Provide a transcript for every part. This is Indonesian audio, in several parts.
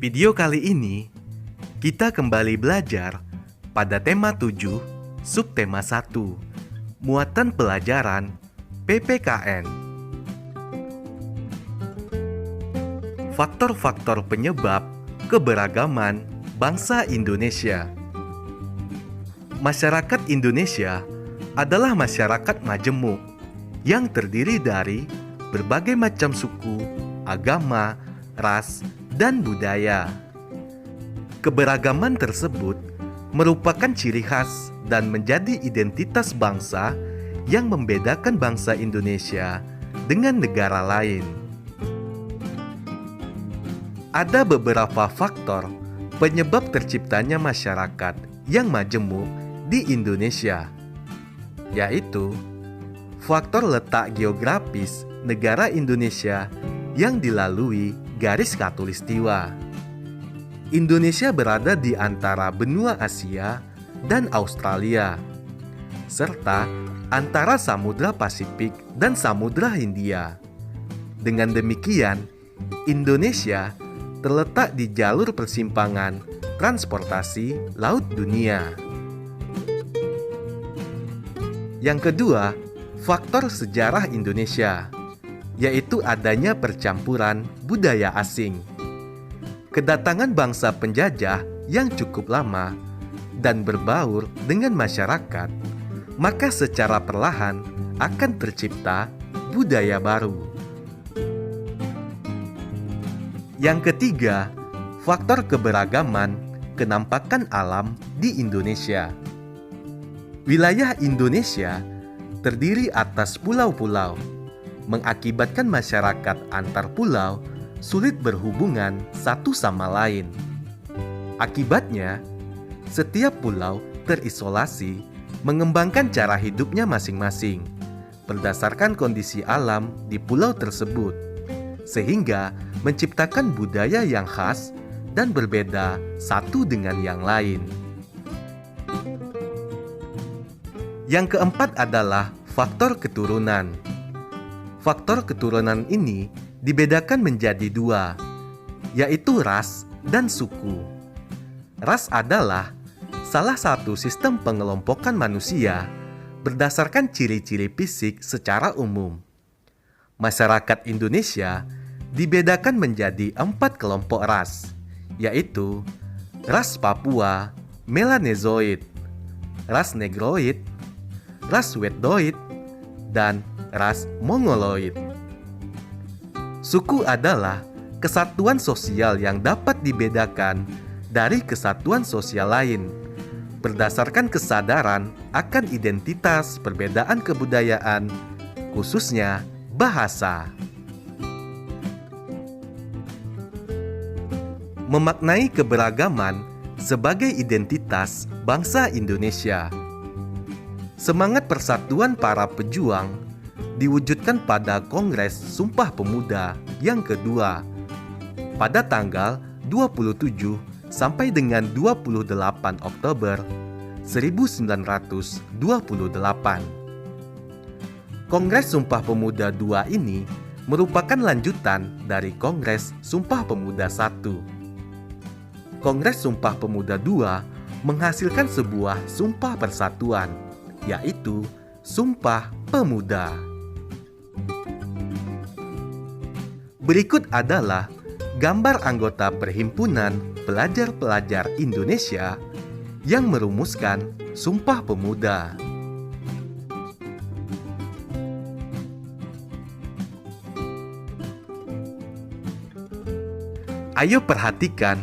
video kali ini, kita kembali belajar pada tema 7, subtema 1, muatan pelajaran PPKN. Faktor-faktor penyebab keberagaman bangsa Indonesia. Masyarakat Indonesia adalah masyarakat majemuk yang terdiri dari berbagai macam suku, agama, ras, dan budaya. Keberagaman tersebut merupakan ciri khas dan menjadi identitas bangsa yang membedakan bangsa Indonesia dengan negara lain. Ada beberapa faktor penyebab terciptanya masyarakat yang majemuk di Indonesia, yaitu faktor letak geografis negara Indonesia yang dilalui garis khatulistiwa. Indonesia berada di antara benua Asia dan Australia, serta antara Samudra Pasifik dan Samudra Hindia. Dengan demikian, Indonesia terletak di jalur persimpangan transportasi laut dunia. Yang kedua, faktor sejarah Indonesia, yaitu adanya percampuran budaya asing. Kedatangan bangsa penjajah yang cukup lama dan berbaur dengan masyarakat, maka secara perlahan akan tercipta budaya baru. Yang ketiga, faktor keberagaman kenampakan alam di Indonesia. Wilayah Indonesia terdiri atas pulau-pulau, mengakibatkan masyarakat antar pulau sulit berhubungan satu sama lain. Akibatnya, setiap pulau terisolasi mengembangkan cara hidupnya masing-masing berdasarkan kondisi alam di pulau tersebut, sehingga menciptakan budaya yang khas dan berbeda satu dengan yang lain. Yang keempat adalah faktor keturunan. Faktor keturunan ini dibedakan menjadi dua, yaitu ras dan suku. Ras adalah salah satu sistem pengelompokan manusia berdasarkan ciri-ciri fisik secara umum. Masyarakat Indonesia dibedakan menjadi 4 kelompok ras, yaitu ras Papua, Melanezoid, ras Negroid, ras Wedoid, dan ras Mongoloid. Suku adalah kesatuan sosial yang dapat dibedakan dari kesatuan sosial lain berdasarkan kesadaran akan identitas perbedaan kebudayaan, khususnya bahasa. Memaknai keberagaman sebagai identitas bangsa Indonesia. Semangat persatuan para pejuang diwujudkan pada Kongres Sumpah Pemuda yang kedua pada tanggal 27 sampai dengan 28 Oktober 1928. Kongres Sumpah Pemuda II ini merupakan lanjutan dari Kongres Sumpah Pemuda I. Kongres Sumpah Pemuda II menghasilkan sebuah sumpah persatuan, yaitu Sumpah Pemuda. Berikut adalah gambar anggota Perhimpunan Pelajar-Pelajar Indonesia yang merumuskan Sumpah Pemuda. Ayo perhatikan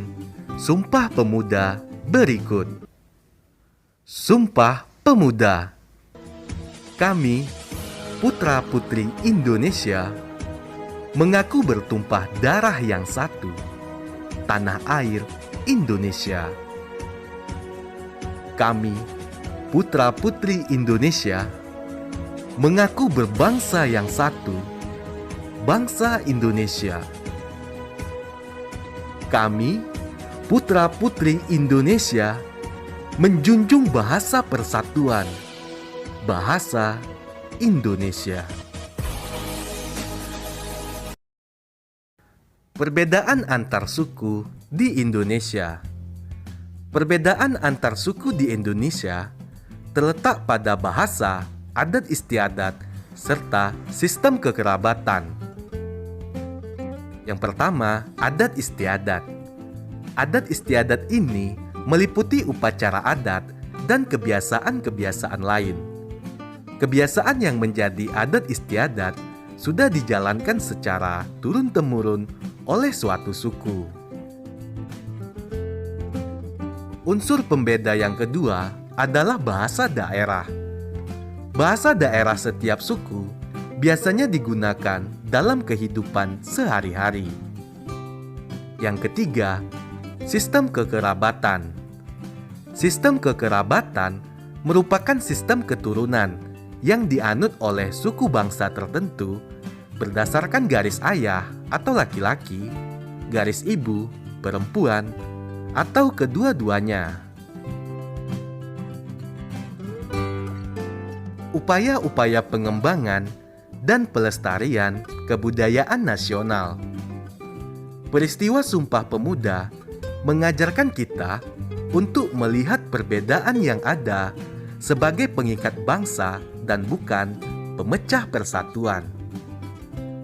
Sumpah Pemuda berikut. Sumpah Pemuda. Kami, putra-putri Indonesia, mengaku bertumpah darah yang satu, tanah air Indonesia. Kami, putra-putri Indonesia, mengaku berbangsa yang satu, bangsa Indonesia. Kami, putra-putri Indonesia, menjunjung bahasa persatuan, bahasa Indonesia. Perbedaan antar suku di Indonesia. Perbedaan antar suku di Indonesia terletak pada bahasa, adat istiadat, serta sistem kekerabatan. Yang pertama, adat istiadat. Adat istiadat ini meliputi upacara adat dan kebiasaan-kebiasaan lain. Kebiasaan yang menjadi adat istiadat sudah dijalankan secara turun-temurun oleh suatu suku. Unsur pembeda yang kedua adalah bahasa daerah. Bahasa daerah setiap suku biasanya digunakan dalam kehidupan sehari-hari. Yang ketiga, sistem kekerabatan. Sistem kekerabatan merupakan sistem keturunan yang dianut oleh suku bangsa tertentu berdasarkan garis ayah atau laki-laki, garis ibu, perempuan, atau kedua-duanya. Upaya-upaya pengembangan dan pelestarian kebudayaan nasional. Peristiwa Sumpah Pemuda mengajarkan kita untuk melihat perbedaan yang ada sebagai pengikat bangsa dan bukan pemecah persatuan.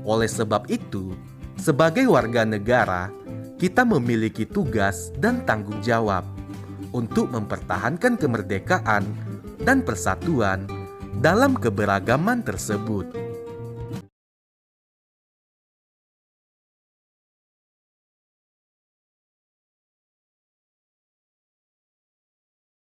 Oleh sebab itu, sebagai warga negara, kita memiliki tugas dan tanggung jawab untuk mempertahankan kemerdekaan dan persatuan dalam keberagaman tersebut.